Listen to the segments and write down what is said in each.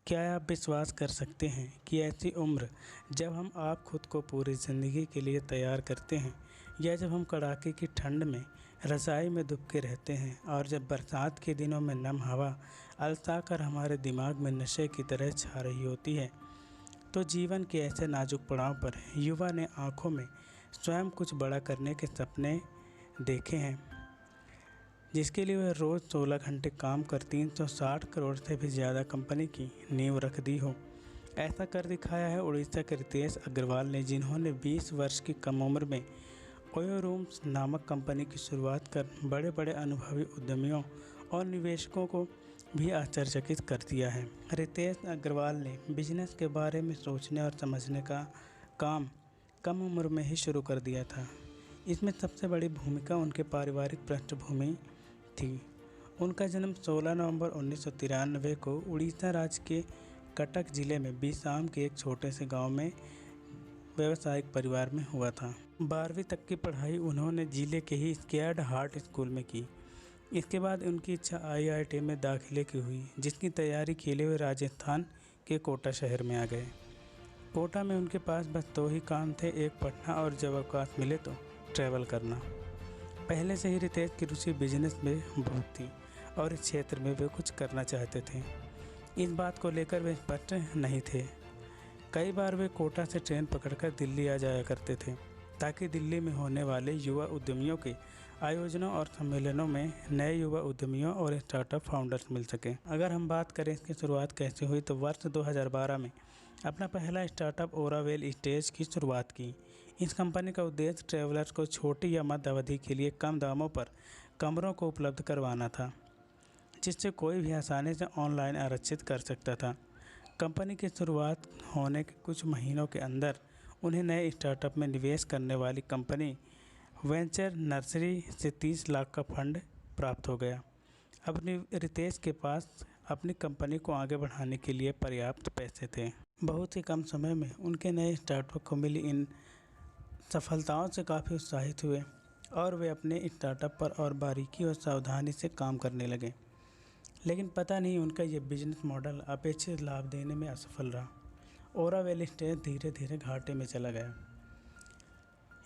क्या आप विश्वास कर सकते हैं कि ऐसी उम्र जब हम आप खुद को पूरी ज़िंदगी के लिए तैयार करते हैं, या जब हम कड़ाके की ठंड में रज़ाई में दुबके रहते हैं और जब बरसात के दिनों में नम हवा अलसा कर हमारे दिमाग में नशे की तरह छा रही होती है, तो जीवन के ऐसे नाजुक पड़ाव पर युवा ने आंखों में स्वयं कुछ बड़ा करने के सपने देखे हैं, जिसके लिए वह रोज़ 16 घंटे काम कर 360 करोड़ से भी ज़्यादा कंपनी की नींव रख दी हो। ऐसा कर दिखाया है उड़ीसा के रितेश अग्रवाल ने, जिन्होंने 20 वर्ष की कम उम्र में ओयो रूम्स नामक कंपनी की शुरुआत कर बड़े बड़े अनुभवी उद्यमियों और निवेशकों को भी आश्चर्यचकित कर दिया है। रितेश अग्रवाल ने बिजनेस के बारे में सोचने और समझने का काम कम उम्र में ही शुरू कर दिया था। इसमें सबसे बड़ी भूमिका उनके पारिवारिक पृष्ठभूमि थी। उनका जन्म 16 नवंबर 1993 को उड़ीसा राज्य के कटक जिले में बीसाम के एक छोटे से गांव में व्यावसायिक परिवार में हुआ था। 12वीं तक की पढ़ाई उन्होंने जिले के ही स्केयर्ड हार्ट स्कूल में की। इसके बाद उनकी इच्छा IIT में दाखिले की हुई, जिसकी तैयारी के लिए वे राजस्थान के कोटा शहर में आ गए। कोटा में उनके पास बस 2 ही काम थे, एक पढ़ना और जब अवकाश मिले तो ट्रैवल करना। पहले से ही रितेश की रुचि बिजनेस में बहुत थी और इस क्षेत्र में वे कुछ करना चाहते थे। इस बात को लेकर वे स्पष्ट नहीं थे। कई बार वे कोटा से ट्रेन पकड़कर दिल्ली आ जाया करते थे, ताकि दिल्ली में होने वाले युवा उद्यमियों के आयोजनों और सम्मेलनों में नए युवा उद्यमियों और स्टार्टअप फाउंडर्स मिल सकें। अगर हम बात करें इसकी शुरुआत कैसे हुई, तो वर्ष 2012 में अपना पहला स्टार्टअप ओरावेल स्टेज की शुरुआत की। इस कंपनी का उद्देश्य ट्रैवलर्स को छोटी या मध्य अवधि के लिए कम दामों पर कमरों को उपलब्ध करवाना था, जिससे कोई भी आसानी से ऑनलाइन आरक्षित कर सकता था। कंपनी की शुरुआत होने के कुछ महीनों के अंदर उन्हें नए स्टार्टअप में निवेश करने वाली कंपनी वेंचर नर्सरी से 30 लाख का फंड प्राप्त हो गया। अब रितेश के पास अपनी कंपनी को आगे बढ़ाने के लिए पर्याप्त पैसे थे। बहुत ही कम समय में उनके नए स्टार्टअप को मिली इन सफलताओं से काफ़ी उत्साहित हुए और वे अपने स्टार्टअप पर और बारीकी और सावधानी से काम करने लगे। लेकिन पता नहीं उनका ये बिजनेस मॉडल अपेक्षित लाभ देने में असफल रहा। ओरावेल स्टेज धीरे धीरे घाटे में चला गया।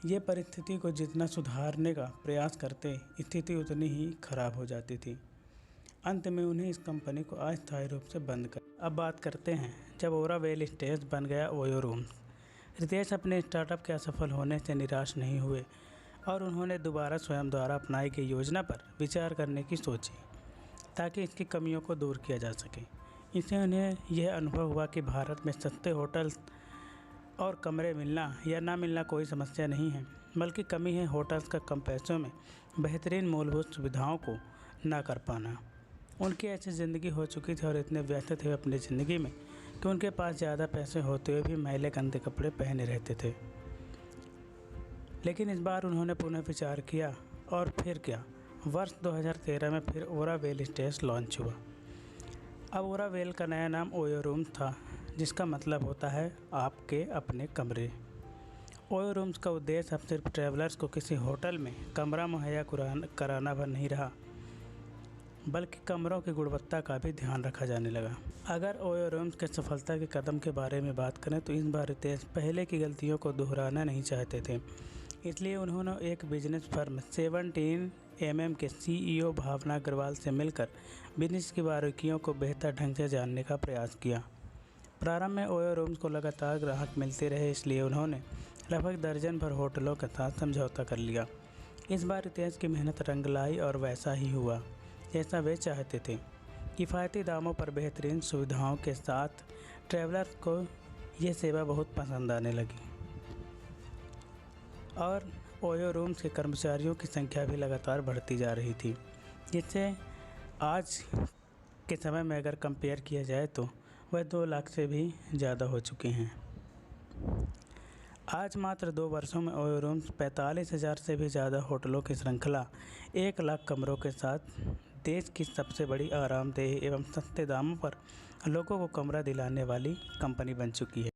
ये परिस्थिति को जितना सुधारने का प्रयास करते, स्थिति उतनी ही खराब हो जाती थी। अंत में उन्हें इस कंपनी को अस्थायी रूप से बंद कर। अब बात करते हैं जब ओरावेल स्टेज बन गया ओयो रूम्स। रितेश अपने स्टार्टअप के असफल होने से निराश नहीं हुए और उन्होंने दोबारा स्वयं द्वारा अपनाई गई योजना पर विचार करने की सोची, ताकि इसकी कमियों को दूर किया जा सके। इससे उन्हें यह अनुभव हुआ कि भारत में सस्ते होटल्स और कमरे मिलना या ना मिलना कोई समस्या नहीं है, बल्कि कमी है होटल्स का कम पैसों में बेहतरीन मूलभूत सुविधाओं को ना कर पाना। उनकी ऐसी ज़िंदगी हो चुकी थी और इतने व्यस्त थे अपनी ज़िंदगी में कि उनके पास ज़्यादा पैसे होते हुए भी मैले गंदे कपड़े पहने रहते थे। लेकिन इस बार उन्होंने पुनः विचार किया और फिर क्या, वर्ष 2013 में फिर ओरावेल स्टेज लॉन्च हुआ। अब ओरावेल का नया नाम ओयो रूम्स था, जिसका मतलब होता है आपके अपने कमरे। ओयो रूम्स का उद्देश्य अब सिर्फ ट्रैवलर्स को किसी होटल में कमरा मुहैया कराना भर नहीं रहा, बल्कि कमरों की गुणवत्ता का भी ध्यान रखा जाने लगा। अगर ओयो रूम्स के सफलता के कदम के बारे में बात करें, तो इस बार रितेश पहले की गलतियों को दोहराना नहीं चाहते थे। इसलिए उन्होंने एक बिजनेस फर्म 17mm के CEO भावना अग्रवाल से मिलकर बिजनेस की बारीकियों को बेहतर ढंग से जानने का प्रयास किया। प्रारंभ में ओयो रूम्स को लगातार ग्राहक मिलते रहे, इसलिए उन्होंने लगभग दर्जन भर होटलों के साथ समझौता कर लिया। इस बार रितेश की मेहनत रंग लाई और वैसा ही हुआ जैसा वे चाहते थे। किफ़ायती दामों पर बेहतरीन सुविधाओं के साथ ट्रैवलर्स को ये सेवा बहुत पसंद आने लगी और ओयो रूम्स के कर्मचारियों की संख्या भी लगातार बढ़ती जा रही थी, जिससे आज के समय में अगर कंपेयर किया जाए तो वह 2 लाख से भी ज़्यादा हो चुके हैं। आज मात्र 2 वर्षों में ओयो रूम्स 45,000 से भी ज़्यादा होटलों की श्रृंखला 1 लाख कमरों के साथ देश की सबसे बड़ी आरामदेह एवं सस्ते दामों पर लोगों को कमरा दिलाने वाली कंपनी बन चुकी है।